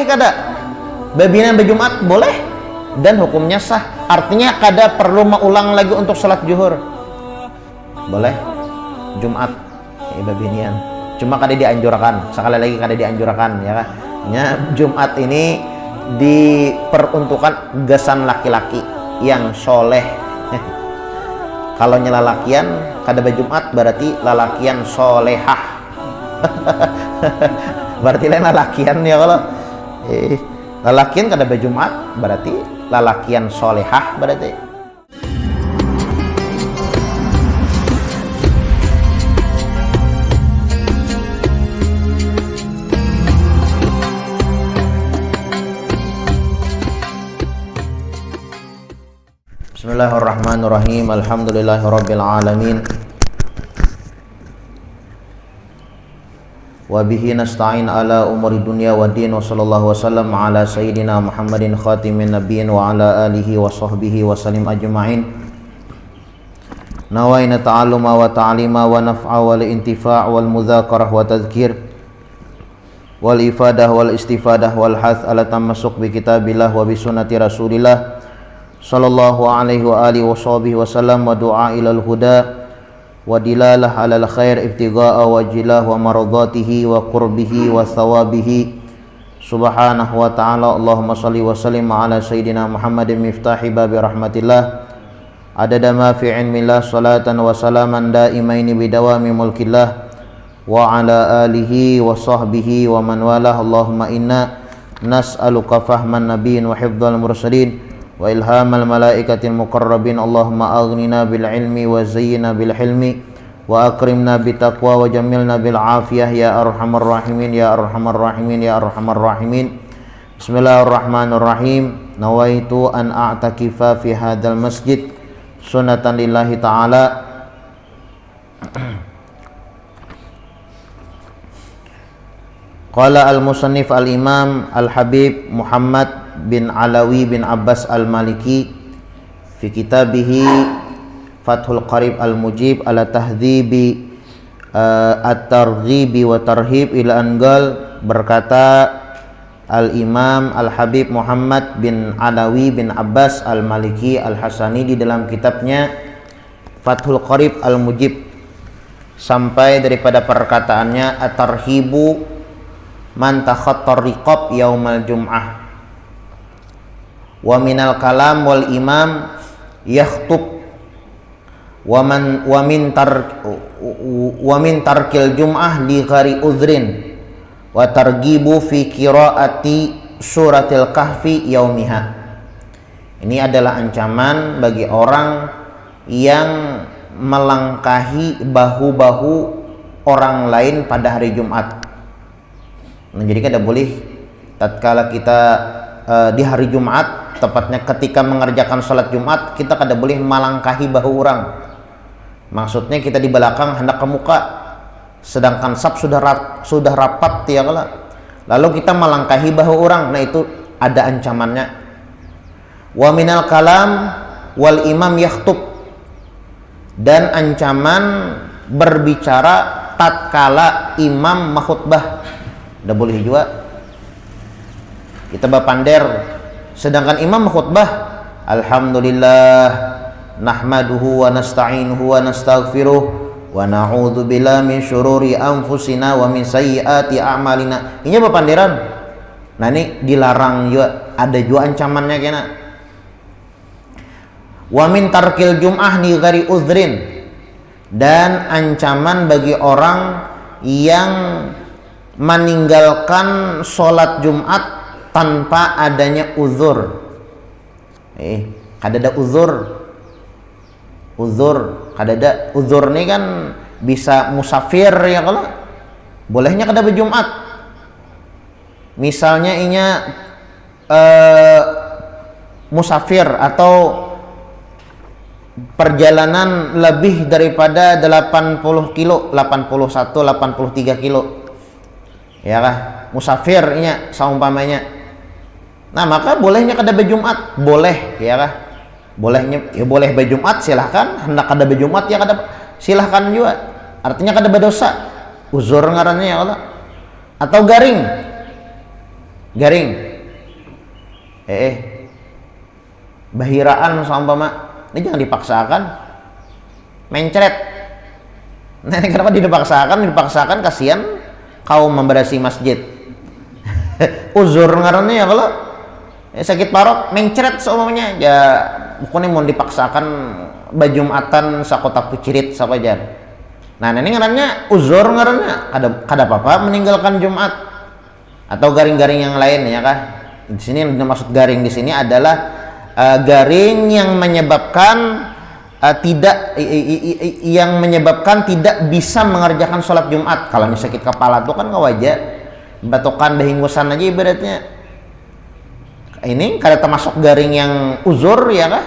boleh kada babinan berjumat boleh dan hukumnya sah, artinya kada perlu mengulang lagi untuk salat zuhur, boleh Jumat babinian, cuma kada dianjurkan, sekali lagi kada dianjurkan ya kan ya. Jumat ini diperuntukkan gesan laki-laki yang soleh. Kalau nyelalakian kada berjumat berarti lalakian solehah. Berarti lain lalakian ya, kalau lalakian kada berjumat berarti lalakian solehah berarti. Bismillahirrahmanirrahim. Alhamdulillahirabbil alamin. Wa bihi nasta'in ala umuri dunya waddin, wa sallallahu wasallam ala sayyidina Muhammadin khatimin nabiyyin wa ala alihi wa sahbihi wa sallim ajma'in. Nawaina ta'alluma wa ta'lima wa naf'a wal intifa' wal mudzakarah wa tadhkir wal ifadah wal istifadah wal hath ala tamassuk bi kitabillah wa bi sunnati rasulillah sallallahu alaihi wa alihi wa sahbihi wa sallam, wa du'a ilal huda wa dilalah alal khair ibtigha'a wajilah wa maradatihi wa qurbihi wa thawabihi subhanahu wa ta'ala. Allahumma salli wa sallim ala sayyidina Muhammadin miftahi babi rahmatillah adada ma fi ilmillah, salatan wa salaman daimaini bidawami mulkillah wa ala alihi wa sahbihi wa man walah. Allahumma inna nas'aluka fahman nabiyyin wa hifdzal mursalin wa ilhamal malaikatil muqarrabin. Allahumma aghnina bil ilmi wa zayyina bil hilmi wa akrimna bit taqwa wa jamilna bil afiyah ya arhamar rahimin ya arhamar rahimin ya arhamar rahimin. Bismillahirrahmanirrahim. Nawaitu an a'takifa fi hadzal masjid sunnatan lillahi ta'ala. Qala al-musannif al-imam al-habib Muhammad bin Alawi bin Abbas al-Maliki fi kitabihi Fathul Qarib al-Mujib ala tahdhibi at-targhibi wa tarhib ila angal. Berkata al-imam al-habib Muhammad bin Alawi bin Abbas al-Maliki al-Hasani di dalam kitabnya Fathul Qarib al-Mujib sampai daripada perkataannya at-tarhibu man takhattar riqab yaumal jum'ah wa minal kalam wal imam yakhtub wa min tarkil jum'ah li ghairi udhrin wa targhibu fi qiraati suratil kahfi yaumiha. Ini adalah ancaman bagi orang yang melangkahi bahu-bahu orang lain pada hari Jumat. Jadi kada boleh tatkala kita di hari Jumat, tepatnya ketika mengerjakan sholat Jumat, kita kada boleh melangkahi bahu orang. Maksudnya kita di belakang hendak ke muka, sedangkan saf sudah rapat ya kala. Lalu kita melangkahi bahu orang, nah itu ada ancamannya. Wa minal kalam wal imam yakhtub, dan ancaman berbicara tatkala imam makhutbah. Tidak boleh juga kita bapander sedangkan imam khutbah alhamdulillah nahmaduhu wa nasta'inuhu wa nastaghfiruh wa na'udzu billahi min syururi anfusina wa min sayyiati a'malina. Ini bapanderan. Nah ini dilarang juga, ada juga ancamannya kena. Wa min tarkil jum'ah ni ghairi udhrin, dan ancaman bagi orang yang meninggalkan sholat Jumat tanpa adanya uzur. Kada ada uzur. Kada ada uzur nih kan bisa musafir ya kalau bolehnya kada berjumat. Misalnya inya musafir atau perjalanan lebih daripada 80 kilo, 81, 83 kilo. Ya kah? Musafirnya saumpamanya. Nah, maka bolehnya kada berjumat, boleh, ya kah? Bolehnya ya boleh berjumat silahkan, hendak kada berjumat ya kada silahkan juga. Artinya kada berdosa. Uzur ngarannya ya Allah. Atau garing. garing. Bahiraan seumpama, ini jangan dipaksakan. Mencret. Nah, kenapa dipaksakan? Kasihan kaum memberasi masjid. Uzur ngarannya ya kalau sakit parok mencret seumpamanya ya, bukannya mau dipaksakan bajumatan sakota pucirit sapajan. Nah, ini ngarannya uzur, ngarannya kada apa-apa meninggalkan Jumat atau garing-garing yang lain ya kah. Di sini yang dimaksud garing di sini adalah garing yang menyebabkan tidak bisa mengerjakan sholat Jumat. Kalau sakit kepala tuh kan nggak wajar, batokan bahinggusan aja ibaratnya. Ini kada termasuk garing yang uzur ya kah?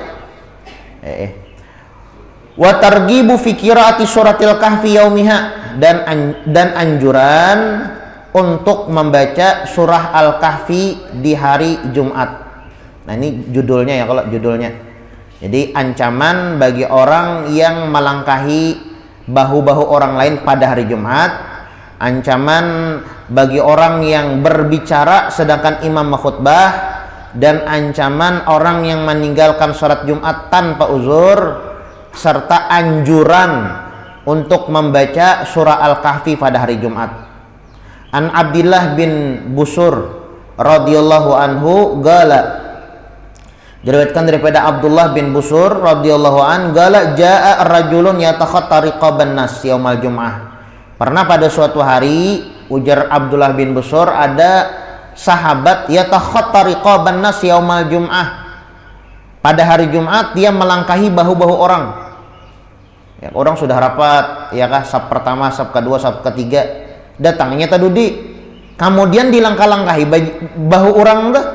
Wa targhibu fi qiraati suratil kahfi yaumiha, dan anjuran untuk membaca surah Al-Kahfi di hari Jumat. Nah, ini judulnya ya kalau judulnya. Jadi ancaman bagi orang yang melangkahi bahu-bahu orang lain pada hari Jumat, ancaman bagi orang yang berbicara sedangkan imam mengkhutbah, dan ancaman orang yang meninggalkan sholat Jumat tanpa uzur, serta anjuran untuk membaca surah Al-Kahfi pada hari Jumat. An Abdullah bin Busur radhiyallahu anhu gala, diriwayatkan daripada Abdullah bin Busur radhiyallahu an, gala jaa rajulun yatakhatta riqaban nas yaumal jum'ah. Pernah pada suatu hari, ujar Abdullah bin Busur, ada sahabat yatakhatta riqaban nas yaumal jum'ah. Pada hari Jumat dia melangkahi bahu-bahu orang. Ya, orang sudah rapat, ya kah, saf pertama, saf kedua, saf ketiga, datangnya tadudi, kemudian dilangkah-langkahi bahu orang dah.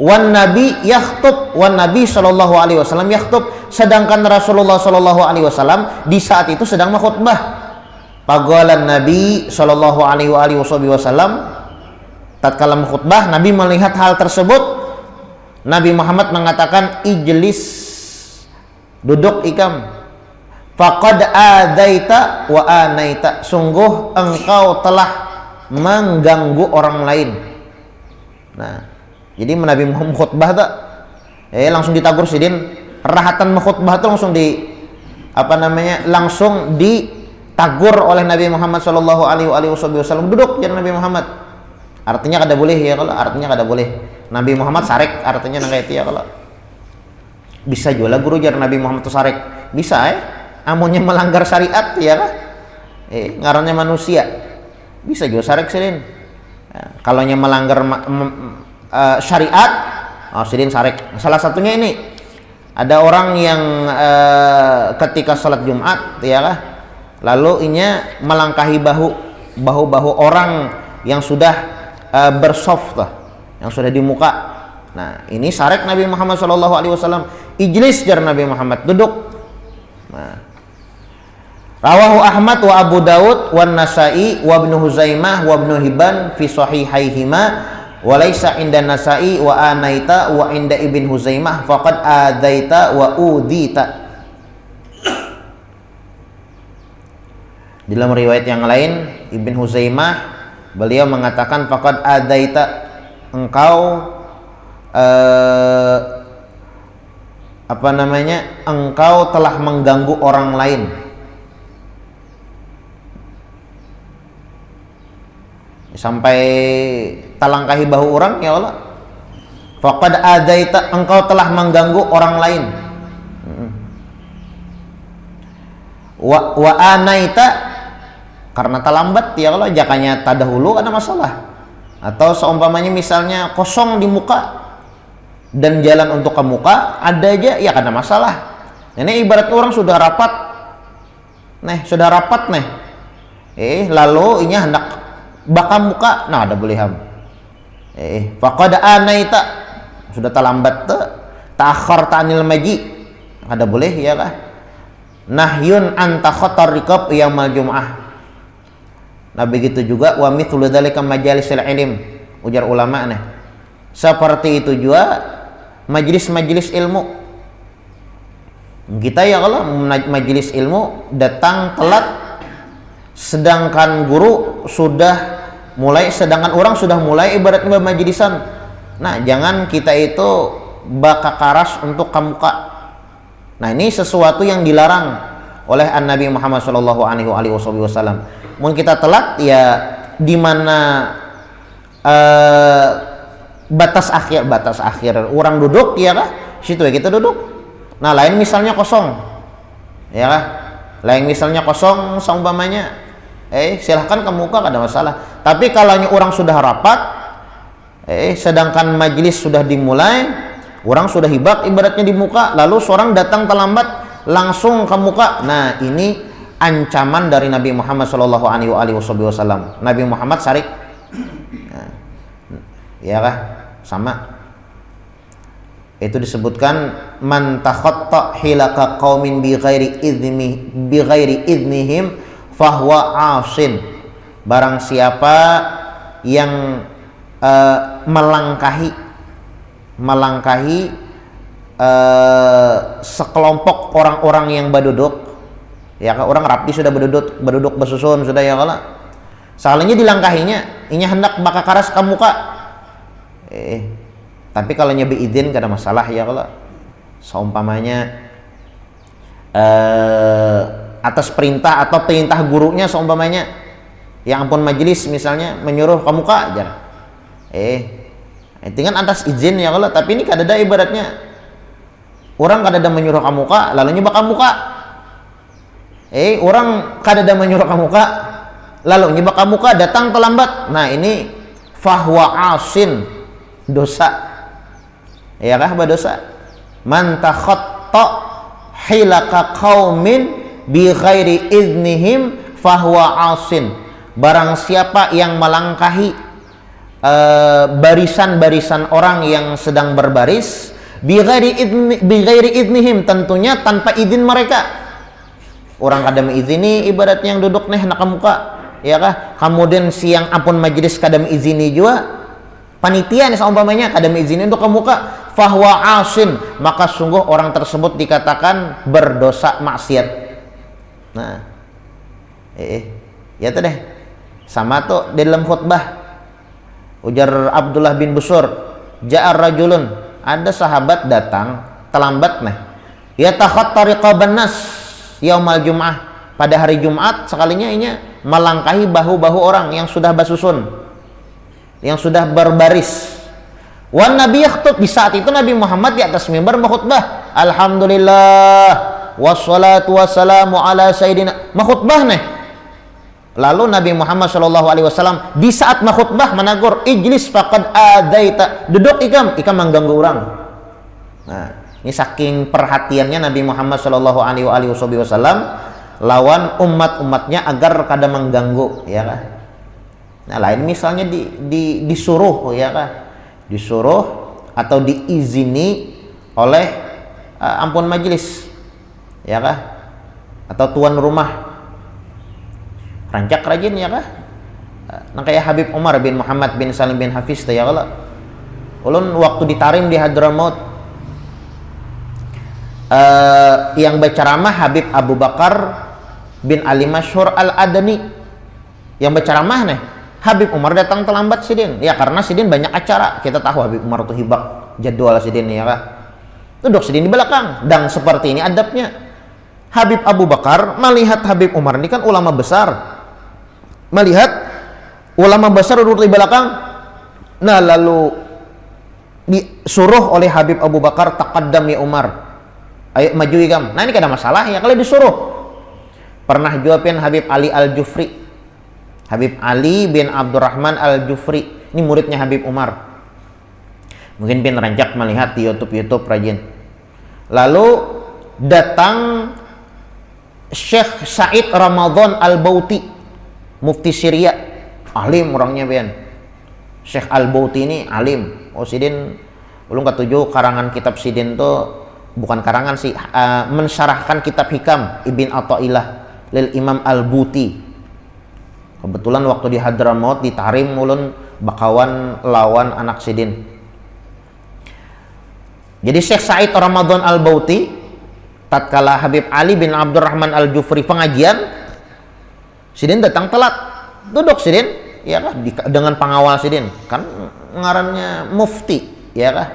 Wan Nabi yakhtub, wan Nabi sallallahu alaihi wasallam yakhtub, sedangkan Rasulullah sallallahu alaihi wasallam di saat itu sedang mengkhutbah. Paqala Nabi sallallahu alaihi wasallam, tatkala mengkhutbah Nabi melihat hal tersebut, Nabi Muhammad mengatakan, ijlis, duduk ikam, faqad adaita wa anaita, sungguh engkau telah mengganggu orang lain. Nah, jadi Nabi Muhammad khutbah tak, langsung ditagur sidin, rahatan mengkhutbah tuh langsung ditagur oleh Nabi Muhammad sallallahu alaihi wasallam, duduk jadi Nabi Muhammad. Artinya kada boleh ya kalau, artinya kada boleh. Nabi Muhammad sarek, artinya nang itu ya kalau. Bisa juga guru jar Nabi Muhammad tuh sarek, bisa amunnya melanggar syariat ya kah? Ngarannya manusia, bisa juga sarek sidin. Kalau nya melanggar syariat, sidin sarek. Salah satunya ini, ada orang yang ketika sholat Jumat ya kah, lalu inya melangkahi bahu orang yang sudah bersof lah, yang sudah di muka. Nah, ini sarek Nabi Muhammad sallallahu alaihi wasallam, ijlis jar Nabi Muhammad, duduk. Nah, rawahu Ahmad wa Abu Daud wa Nasa'i wa Ibnu Huzaimah wa Ibnu Hibban fi sahihaihima, wa laisa inda Nasa'i wa anaita wa inda Ibn Huzaimah faqad adaita wa udita. Dalam riwayat yang lain Ibn Huzaimah beliau mengatakan faqad adaita, engkau engkau telah mengganggu orang lain. Sampai talangkahi bahu orang ya Allah, faqad adaita, engkau telah mengganggu orang lain. Wa anaita, karena terlambat ya Allah, jakanya tadahulu ada masalah. Atau seumpamanya misalnya kosong di muka dan jalan untuk ke muka ada aja ya kada masalah. Ini ibarat orang sudah rapat lalu ini hendak bakam muka, nah ada boleh ham. Faqad anaita, sudah terlambat ta'akhkharta anil maji, ada boleh ya kah? Nahyun an takhattar riqab yaumal jum'ah. Nah begitu juga wa mithlu dzalika majalisil ilm, ujar ulama nih. Seperti itu juga majelis-majelis ilmu. Kita ya kalau majelis ilmu datang telat sedangkan guru sudah mulai, sedangkan orang sudah mulai ibaratnya majlisan. Nah, jangan kita itu baka karas untuk kamuka. Nah, ini sesuatu yang dilarang oleh Nabi Muhammad sallallahu alaihi wasallam. Mun kita telat ya di mana batas akhir orang duduk ya kah? Situ ya kita duduk. Nah, lain misalnya kosong. Ya kah? Lain misalnya kosong seumpamanya silahkan kemuka, gak ada masalah. Tapi kalau orang sudah rapat, sedangkan majelis sudah dimulai, orang sudah hibak ibaratnya di muka, lalu seorang datang terlambat langsung ke muka. Nah, ini ancaman dari Nabi Muhammad sallallahu alaihi wasallam. Nabi Muhammad sarik. Nah, ya kah? Sama. Itu disebutkan man takhatta hilaka qaumin bi ghairi idnihim fahuwa asin. Barang siapa yang melangkahi sekelompok orang-orang yang berduduk, ya kan, orang rapi sudah berduduk bersusun sudah ya kala, salahnya dilangkahinya inya hendak baka karas ke muka, tapi kalau nyebi izin gak ada masalah ya kala. Seumpamanya atas perintah atau perintah gurunya, seumpamanya yang ampun majelis misalnya menyuruh kamu muka aja, itu kan atas izin ya kalau. Tapi ini kadada ibaratnya orang kadada menyuruh kamu muka lalu nyoba kamu muka, orang kadada menyuruh kamu muka lalu nyoba kamu muka datang terlambat. Nah, ini fahuwa asin, dosa ya kah, berdosa. Man takhatta hilaka qaumin bi ghairi idnihim fahuwa asin. Barang siapa yang melangkahi barisan-barisan orang yang sedang berbaris, bi ghairi idnihim, tentunya tanpa izin mereka. Orang kadang izini ibaratnya yang duduk nih nak muka ya kah, kemudian siang ampun majelis kadang izini juga, panitia nih seumpamanya kadang izini untuk ke muka, fahuwa asin, maka sungguh orang tersebut dikatakan berdosa maksiat. Nah, ya tuh deh, sama tuh di dalam khutbah ujar Abdullah bin Busur, ja'ar rajulun, ada sahabat datang terlambat nih, ya takhatta riqaban nas yaumal jum'ah, pada hari Jumat sekalinya ini melangkahi bahu-bahu orang yang sudah basusun, yang sudah berbaris. Wan Nabi yakhutub, di saat itu Nabi Muhammad di atas mimbar berkhutbah, alhamdulillah wassalatu wassalamu ala sayyidina, makhutbah nih. Lalu Nabi Muhammad SAW di saat makhutbah menegur, ijlis faqad adaita, duduk ikam mengganggu orang. Nah, ini saking perhatiannya Nabi Muhammad SAW lawan umat-umatnya agar kada mengganggu ya kan. Nah, lain misalnya disuruh ya kan, disuruh atau diizini oleh ampun majelis ya kah, atau tuan rumah rancak rajin ya kah, nah kayak Habib Umar bin Muhammad bin Salim bin Hafiz ya kala, ulun waktu ditarim di Hadramaut, yang berceramah Habib Abu Bakar bin Ali Masyhur Al-Adani, yang berceramah nih Habib Umar datang terlambat sidin, ya karena sidin banyak acara, kita tahu Habib Umar itu hibak jadwal sidin ya kah, duduk sidin di belakang, dan seperti ini adabnya. Habib Abu Bakar melihat Habib Umar ini kan ulama besar, melihat ulama besar duduk di belakang. Nah, lalu disuruh oleh Habib Abu Bakar, taqaddam ya Umar, ayo maju ikam. Nah, ini kada masalah ya kalau disuruh. Pernah jawabin Habib Ali Al-Jufri, Habib Ali bin Abdurrahman Al-Jufri, ini muridnya Habib Umar, mungkin bin rancak melihat di YouTube rajin. Lalu datang Syekh Said Ramadan Al-Bauti, mufti Syria, alim orangnya pian. Syekh Al-Bauti ini alim. Oh sidin ulun ketujuh karangan kitab sidin tuh bukan karangan sih, mensyarahkan kitab Hikam Ibn Athaillah lil Imam Al-Bauti. Kebetulan waktu di Hadramaut ditarim ulun bakawan lawan anak sidin. Jadi Syekh Said Ramadan Al-Bauti tatkala Habib Ali bin Abdurrahman Al-Jufri pengajian, sidin datang telat, duduk sidin ya kah, dengan pengawal sidin kan ngarannya mufti, ya kah,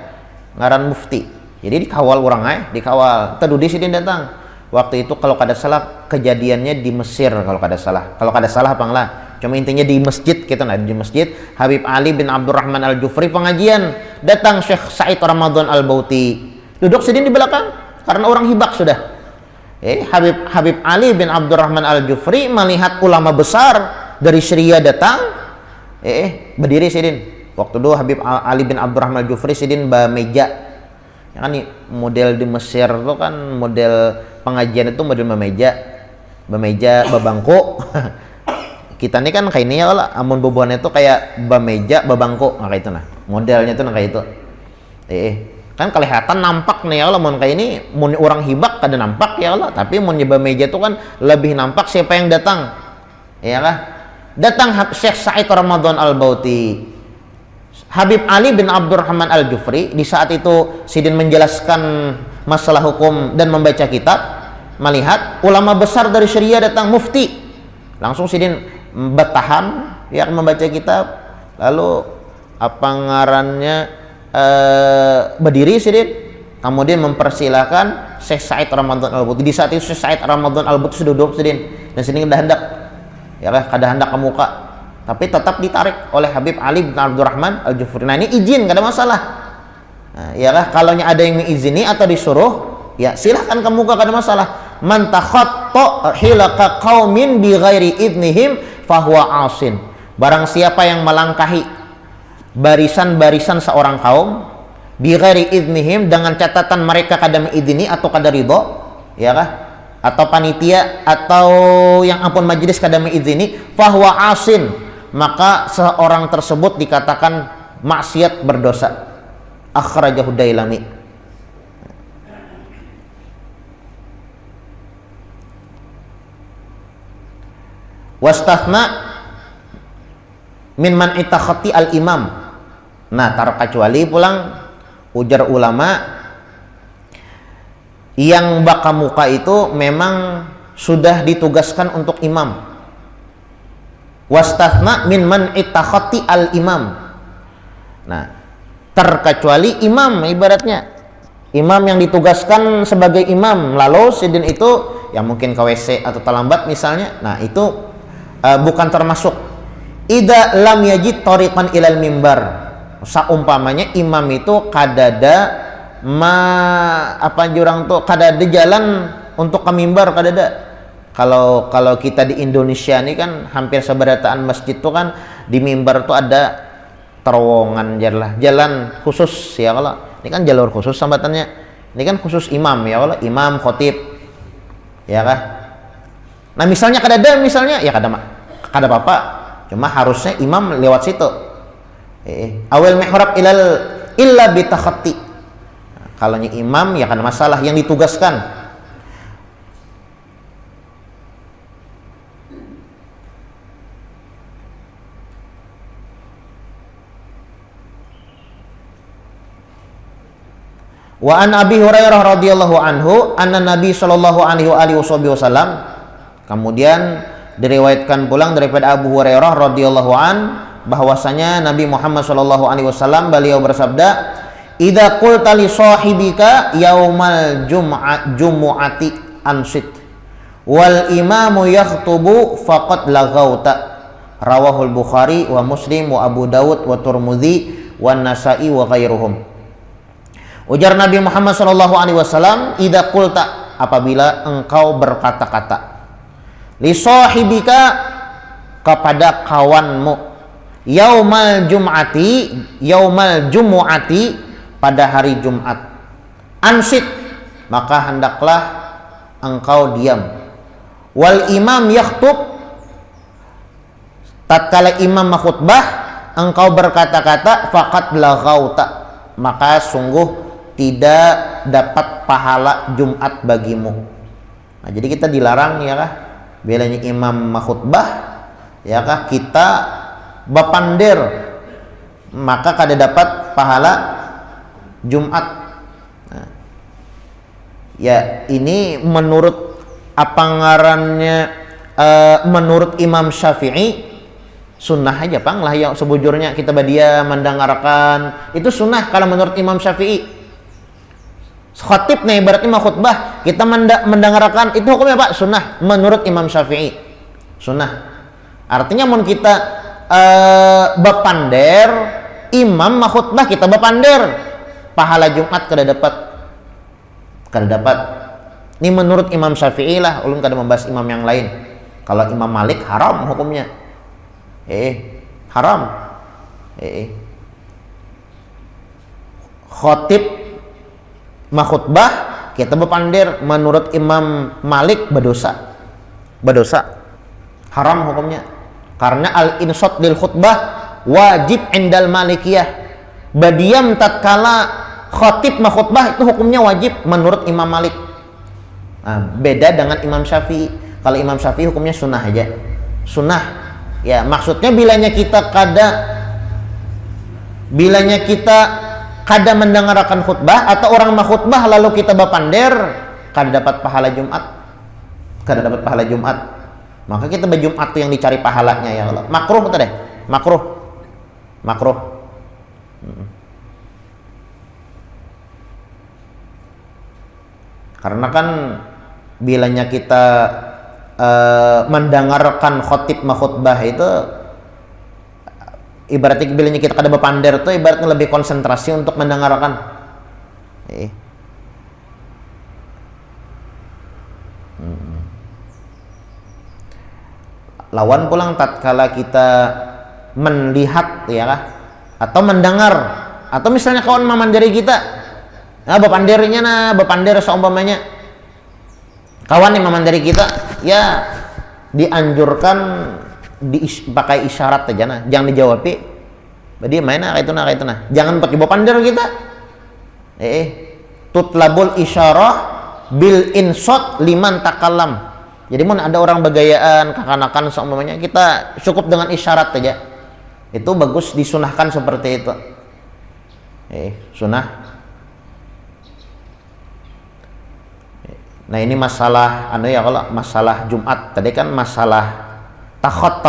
ngaran mufti. Jadi dikawal orang dikawal. Tadudi sidin datang. Waktu itu kalau kada salah kejadiannya di Mesir kalau kada salah. Kalau kada salah apa enggak? Cuma intinya di masjid kita di masjid Habib Ali bin Abdurrahman Al-Jufri pengajian. Datang Syekh Said Ramadan Al-Bauti. Duduk sidin di belakang karena orang hibak sudah. Habib Ali bin Abdurrahman Al-Jufri melihat ulama besar dari Syria datang. Berdiri sidin. Waktu itu Habib Ali bin Abdurrahman Al-Jufri sidin meja. Ya kan nih model di Mesir itu kan model pengajian itu model bemeja babangko. Kita nih kan kayak ini ya lah, amun bobohan itu kayak bemeja babangko, nah kayak itu nah modelnya tuh kayak itu. Kan kelihatan nampak nih ya Allah, mun kayak ini mun orang hibak kada nampak ya Allah, tapi mun bemeja itu kan lebih nampak siapa yang datang, ya lah. Datang Syekh Said Ramadan Al-Bauti, Habib Ali bin Abdurrahman Al-Jufri. Di saat itu sidin menjelaskan masalah hukum dan membaca kitab, melihat ulama besar dari Syria datang, mufti. Langsung sidin bertahan ya membaca kitab, lalu apa ngarannya berdiri sidin, kemudian mempersilahkan Syekh Said Ramadan Al-Bauti. Di saat itu Syekh Said Ramadan Al-Bauti sudah duduk sidin dan sidin dah hendak ya kada hendak ke muka, tapi tetap ditarik oleh Habib Ali bin Abdurrahman Al-Jufri. Nah ini izin, gak ada masalah. Nah, ya lah, kalau ada yang mengizini atau disuruh, ya silahkan ke muka, gak ada masalah. Man takhatta hilaka qaumin bi ghairi idnihim fahuwa asin. Barang siapa yang melangkahi barisan-barisan seorang kaum bi ghairi idnihim, dengan catatan mereka kada mengizini atau kada ridho, ya kah? Atau panitia atau yang ampun majelis kada mengizini, fahuwa asin, maka seorang tersebut dikatakan maksiat berdosa. Akhrajahu Dailami. Wastathna min man itakhati al-imam. Nah, terkecuali pulang ujar ulama yang baka muka itu memang sudah ditugaskan untuk imam. Wastathna min man itakhati al-imam. Nah, terkecuali imam, ibaratnya imam yang ditugaskan sebagai imam, lalu sidin itu yang mungkin ke WC atau terlambat misalnya, nah itu bukan termasuk. Ida lam yajid tariqan ilal mimbar, saumpamanya imam itu kadada apa jurang tuh kadada jalan untuk ke mimbar, kadada. Kalau kita di Indonesia ini kan hampir seberataan masjid tuh kan di mimbar tuh ada terowongan jalan khusus ya kalau ini kan jalur khusus sambatannya, ini kan khusus imam ya kalau imam khotib ya kah. Nah misalnya kada misalnya ya kada apa-apa, cuma harusnya imam lewat situ. Awal mihrab illa bitakhati. Nah, kalau imam ya kada masalah, yang ditugaskan. Wa an Abi Hurairah radhiyallahu anhu anna Nabi sallallahu alaihi wasallam, kemudian diriwayatkan pulang daripada Abu Hurairah radhiyallahu an bahwasanya Nabi Muhammad sallallahu alaihi wasallam beliau bersabda, "Idza qulta li sahibika yaumal jumu'ati ansit wal imamu yakhtubu faqad laghauta." Rawahul Bukhari wa Muslim wa Abu Dawud wa Tirmidzi wa Nasa'i wa ghairuhum. Ujar Nabi Muhammad sallallahu alaihi wasallam, "Idza qulta," apabila engkau berkata-kata, li sahibika, kepada kawanmu, yaumal jumu'ati, pada hari Jumat, ansit, maka hendaklah engkau diam, wal imam yakhtub, tatkala imam makhutbah engkau berkata-kata, faqad laghauta, maka sungguh tidak dapat pahala Jumat bagimu. Nah, jadi kita dilarang ya kah, bilanya imam makhutbah ya kah kita bapandir, maka kada dapat pahala Jumat. Nah, ya ini menurut apa ngarannya menurut Imam Syafi'i Sunnah aja pang lah yang sebujurnya kita badia mendengarkan itu sunnah kalau menurut Imam Syafi'i. Khatib nih berarti mah khutbah kita mendengarkan itu hukumnya Pak sunnah menurut Imam Syafi'i sunnah. Artinya mun kita bepander imam mah khutbah kita bepander pahala Jumat kada dapat. Ini menurut Imam Syafi'i lah, ulun kada membahas imam yang lain. Kalau Imam Malik haram hukumnya. Haram. Khotib makhutbah kita bepandir menurut Imam Malik berdosa. Haram hukumnya. Karena al-insat lil khutbah wajib indal Malikiyah. Badiam tatkala khotib makhutbah itu hukumnya wajib menurut Imam Malik. Nah, beda dengan Imam Syafi'i. Kalau Imam Syafi'i hukumnya sunnah aja. Sunnah. Ya, maksudnya bilanya kita kada mendengarkan khutbah atau orang makhutbah lalu kita bepander, kada dapat pahala Jumat. Maka kita berjumat tuh yang dicari pahalanya ya Allah. Makruh betul deh. Makruh. Karena kan bilanya kita mendengarkan khotib makhutbah itu ibaratnya bilanya kita kada bepander tuh ibaratnya lebih konsentrasi untuk mendengarkan. Lawan pulang tatkala kita melihat ya kah atau mendengar atau misalnya kawan mamandiri kita bepander seumpamanya kawan yang mamandiri kita ya dianjurkan pakai isyarat aja nah jangan dijawab dia mana kayak itu nah jangan pakai bepander kita tutlabul isyarah bil insot liman takallam. Jadi mun ada orang begayaan kakanakan seumpamanya kita cukup dengan isyarat aja. Itu bagus disunahkan seperti itu. Sunnah. Nah, ini masalah kalau masalah Jumat. Tadi kan masalah takhot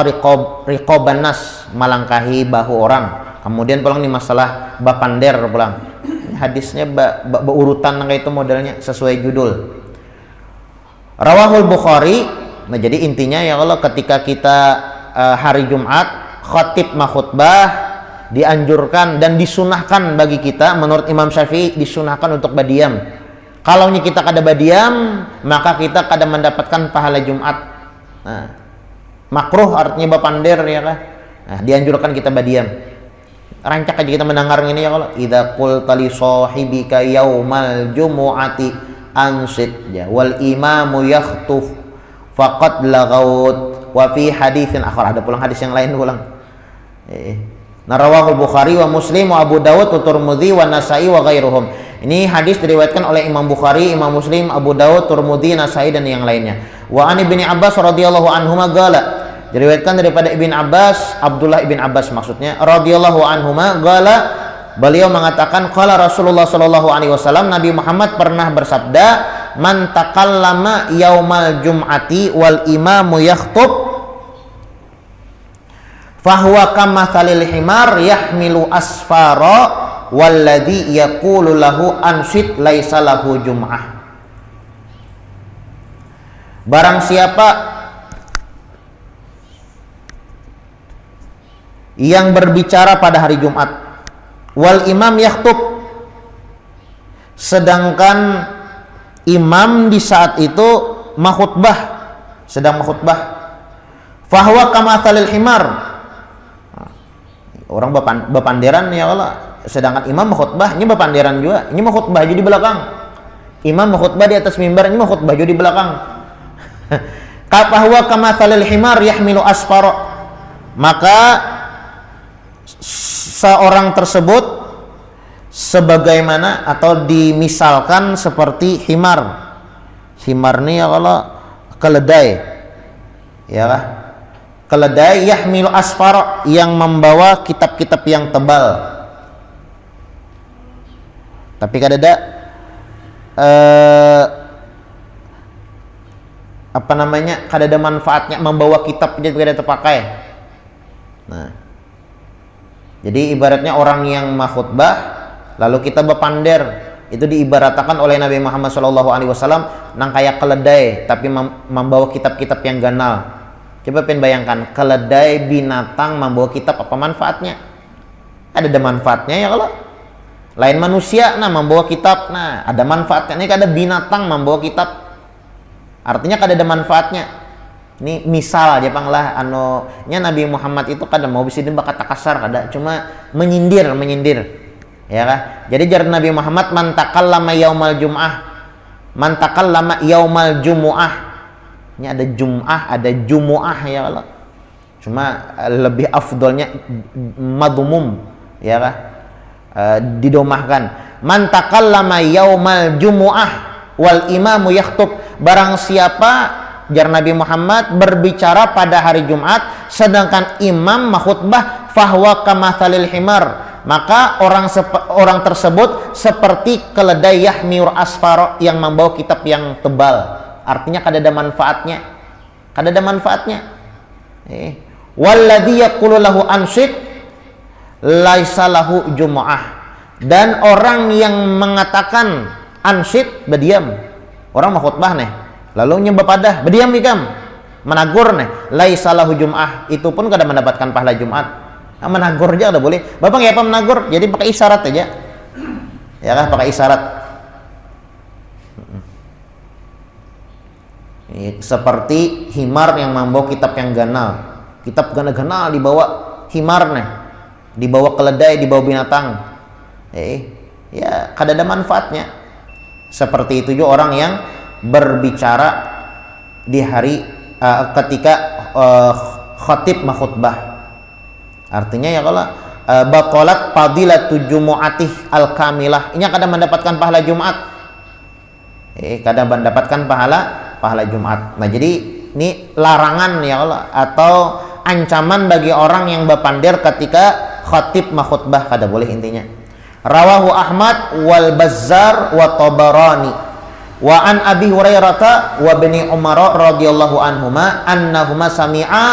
riqoban nas malangkahi bahu orang. Kemudian pulang nih masalah bapander pulang. Hadisnya berurutan kayak itu modelnya sesuai judul. Rawahul Bukhari. Nah, jadi intinya ya Allah ketika kita hari Jumat khatib makhutbah dianjurkan dan disunahkan bagi kita menurut Imam Syafi'i disunahkan untuk badiam. Kalau kita kada badiam maka kita kada mendapatkan pahala Jumat. Nah, makruh artinya bapander ya kah? Nah, dianjurkan kita badiam. Rancak aja kita mendengar ini ya Allah. Idza qulta li sahibika yaumal jumu'ati ansit ya wal imamu yakhtuf faqad lagaut wa fi haditsin akhar ada pulang hadis yang lain pulang Narawahul Bukhari wa Muslim wa Abu Dawud wa Tirmidzi wa Nasa'i wa ghairuhum. Ini hadis diriwayatkan oleh Imam Bukhari, Imam Muslim, Abu Dawud, Tirmidzi, Nasa'i dan yang lainnya. Wa an Ibnu Abbas radhiyallahu anhuma qala diriwayatkan daripada Ibn Abbas, Abdullah Ibn Abbas maksudnya radhiyallahu anhuma qala beliau mengatakan qala Rasulullah sallallahu alaihi wasallam Nabi Muhammad pernah bersabda man takallama yaumal jum'ati wal imamu yakhtub fahuwa kamathalil himar yahmilu asfara walladhi yaqulu lahu ansit laisa lahu jum'ah. Barang siapa yang berbicara pada hari Jumat wal imam yakhtub sedangkan imam di saat itu sedang makhutbah fahuwa kamathalil himar orang bepanderan ya Allah sedangkan imam makhutbah ini bepanderan juga ini makhutbah juga di belakang imam makhutbah di atas mimbar ini makhutbah juga di belakang fahuwa kamathalil himar yahmilu asfara maka seorang tersebut sebagaimana atau dimisalkan seperti himar ini ya kalau keledai ya kah? Keledai yahmilu asfar yang membawa kitab-kitab yang tebal tapi kada ada manfaatnya membawa kitab jadi kada terpakai Nah, jadi ibaratnya orang yang khutbah lalu kita bepander, itu diibaratkan oleh Nabi Muhammad SAW nang kayak keledai tapi membawa kitab-kitab yang ganal. Coba bayangkan, keledai binatang membawa kitab, apa manfaatnya? Ada manfaatnya ya kalau lain manusia nah membawa kitab, nah ada manfaatnya. Ini ada binatang membawa kitab, artinya ada manfaatnya. Ini misal aja pang lah nya Nabi Muhammad itu kadang mau bisa kata kasar, kada cuma menyindir ya kan. Jadi jar Nabi Muhammad man takallama yaumal jumu'ah, ini ada jum'ah ada jumu'ah ya Allah, cuma lebih afdolnya madmum ya kan, didomahkan. Man takallama yaumal jumu'ah wal imamu yakhtub, barang siapa jar Nabi Muhammad berbicara pada hari Jumat sedangkan imam khutbah, fahwa kamathalil himar, maka orang tersebut seperti keledai yahmiur asfar yang membawa kitab yang tebal, artinya kada ada manfaatnya. Walladzi yaqulu lahu ansit laisa lahu jumu'ah, dan orang yang mengatakan ansit berdiam, orang mau khutbah nih lalu nyebab padah berdiam ikam menagur nih laisa lahu jum'ah, itu pun kada mendapatkan pahala Jumat. Nah, menagur aja udah boleh. Bapak ya apa menagur? Jadi pakai isyarat aja. Ya kan, pakai isyarat. Seperti himar yang membawa kitab yang ganal. Kitab ganal dibawa himar nih, dibawa keledai, dibawa binatang. Ya kada ada manfaatnya. Seperti itu juga orang yang berbicara di hari ketika khatib khutbah, artinya ya kalau batalat fadilatu jumu'atih al-kamilah, ini kadang mendapatkan pahala Jumat, kadang mendapatkan pahala Jumat. Nah jadi ini larangan ya Allah, atau ancaman bagi orang yang berpander ketika khatib khutbah, kada boleh intinya. Rawahu Ahmad wal Bazzar wa Tabarani wa an Abi Hurairah wa Ibni Umar radhiyallahu anhuma annahuma sami'a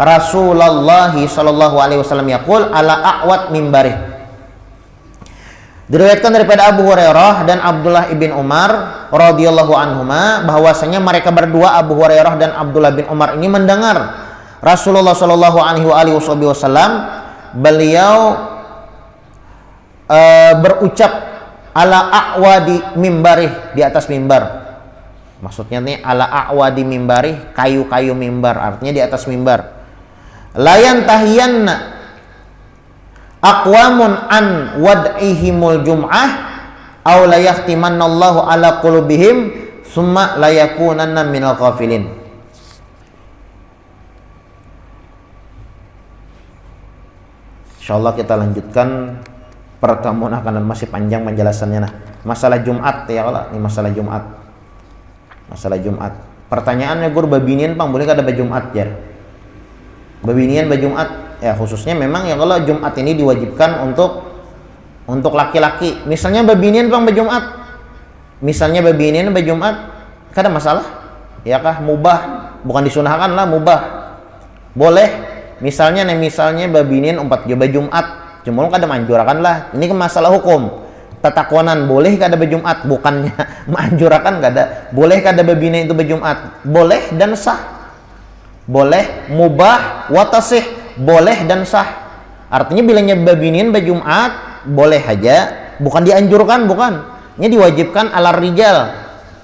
Rasulullah sallallahu alaihi wasallam yaqul ala a'wad mimbarih. Diriwayatkan daripada Abu Hurairah dan Abdullah ibn Umar radhiyallahu anhuma bahwasanya mereka berdua, Abu Hurairah dan Abdullah bin Umar ini mendengar Rasulullah sallallahu alaihi wasallam beliau berucap ala a'wadi mimbarih, di atas mimbar. Maksudnya nih ala a'wadi mimbarih, kayu-kayu mimbar, artinya di atas mimbar. Layan tahiyanna aqwamun an wad'ihimul jum'ah aw la yahtimannallahu ala qulubihim summa la yakunanna minal ghafilin. Insyaallah kita lanjutkan pertemuan akan masih panjang penjelasannya. Nah, masalah Jumat ya Allah, ini masalah Jumat. Masalah Jumat. Pertanyaannya guru babinian pang boleh kada Jumat jar? Babinian Jumat ya, khususnya memang ya kalau Jumat ini diwajibkan untuk laki-laki. Misalnya babinian pang Jumat. Misalnya babinian Jumat kada masalah. Ya kah, mubah, bukan disunahkan lah, mubah. Boleh. Misalnya babinian 4 Jumat. Cuma kada manjurakan lah. Ini masalah hukum. Tatakwanan boleh kada berjumat, bukannya manjurakan kada. Boleh kada babina itu berjumat? Boleh dan sah. Boleh, mubah wa tasih, boleh dan sah. Artinya bilangnya babinin berjumat boleh aja, bukan dianjurkan, bukan. Ini diwajibkan alar rijal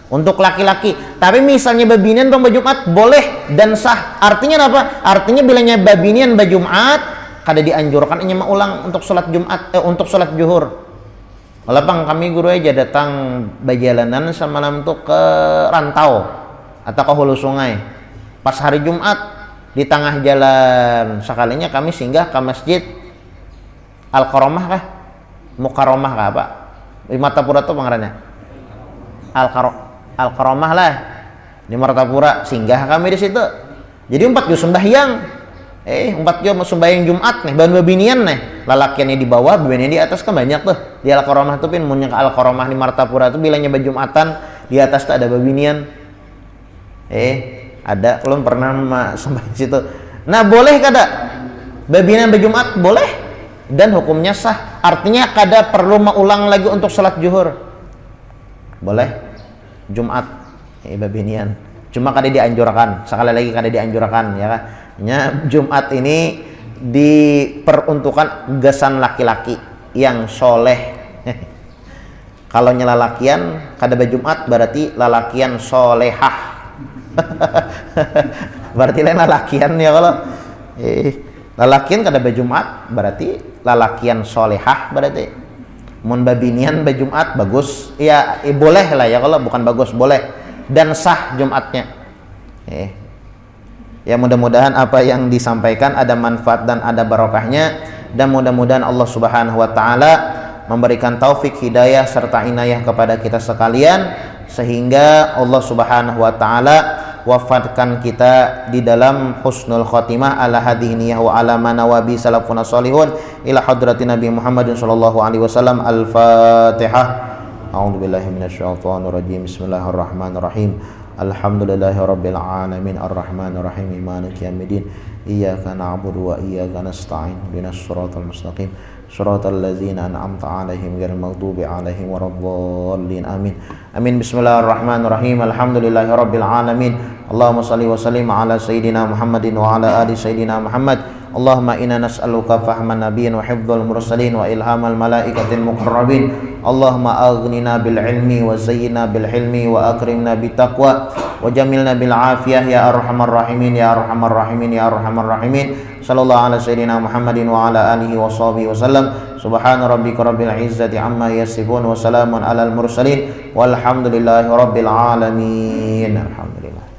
untuk laki-laki. Tapi misalnya babinian berjumat boleh dan sah. Artinya apa? Artinya bilangnya babinian berjumat kada dianjurkan, ini ulang untuk sholat Jumat, untuk sholat zuhur. Kalau bang kami guru aja datang berjalanan semalam tuh ke rantau atau ke hulu sungai. Pas hari Jumat di tengah jalan sekalinya kami singgah ke masjid Al-Karomah kah? Mukaromah kah Pak? Di Martapura tuh pengarangnya Al-Karomah lah di Martapura, singgah kami di situ. Jadi 4 juz sembahyang. 4 jam sembahyang Jumat nih, bahan babinian nih, lalakiannya di bawah, babinian di atas, kan banyak tuh di Al-Karomah tuh pin, munya ke Al-Karomah di Martapura tuh bilangnya Jumatan, di atas tuh ada babinian. Ada, kalau pernah sembahyang situ. Nah boleh kada? Babinian berjumat boleh dan hukumnya sah. Artinya kada perlu mengulang lagi untuk salat zuhur. Boleh Jumat babinian. Cuma kada dianjurkan, sekali lagi kada dianjurkan ya kan. Jumat ini diperuntukkan gesan laki-laki yang soleh. Kalau nyelalakian kada berjumat berarti lalakian solehah. Berarti lain lalakian ya kalau lalakian kada berjumat berarti lalakian solehah berarti. Mun babinian berjumat bagus ya, boleh lah ya, kalau bukan bagus boleh dan sah Jumatnya. Ya mudah-mudahan apa yang disampaikan ada manfaat dan ada barokahnya, dan mudah-mudahan Allah Subhanahu wa taala memberikan taufik, hidayah serta inayah kepada kita sekalian, sehingga Allah Subhanahu wa taala wafatkan kita di dalam husnul khotimah ala hadhihi niyah wa ala manawabi salafuna sholihun ila hadratin Nabi Muhammadin sallallahu alaihi wasallam. Al-Fatihah. A'udzubillahi minasyaitonir rajim. Bismillahirrahmanirrahim. Alhamdulillahi rabbil alamin arrahmanir rahim maliki yaumiddin iyyaka na'budu wa iyyaka nasta'in ihdinas siratal mustaqim siratal ladzina an'amta 'alaihim ghairil maghdubi 'alaihim waladdallin amin. Amin. Bismillahirrahmanirrahim. Alhamdulillahi rabbil alamin. Allahumma shalli wa sallim ala sayyidina Muhammadin wa ala ali sayyidina Muhammad. Allahumma inna nas'aluka fahman nabiyyin wa hifdzal mursalin wa ilhamal malaikatil muqarrabin. Allahumma aghnina bil ilmi wa zayyina bil hilmi wa akrimna bit taqwa wa jamilna bil afiyah ya arhamar rahimin ya arhamar rahimin ya arhamar rahimin. Sallallahu ala sayyidina Muhammadin wa ala alihi wa sahbihi wasallam. Subhana rabbika rabbil izzati amma yasifun wa salamun alal mursalin walhamdulillahi rabbil alamin. Alhamdulillah.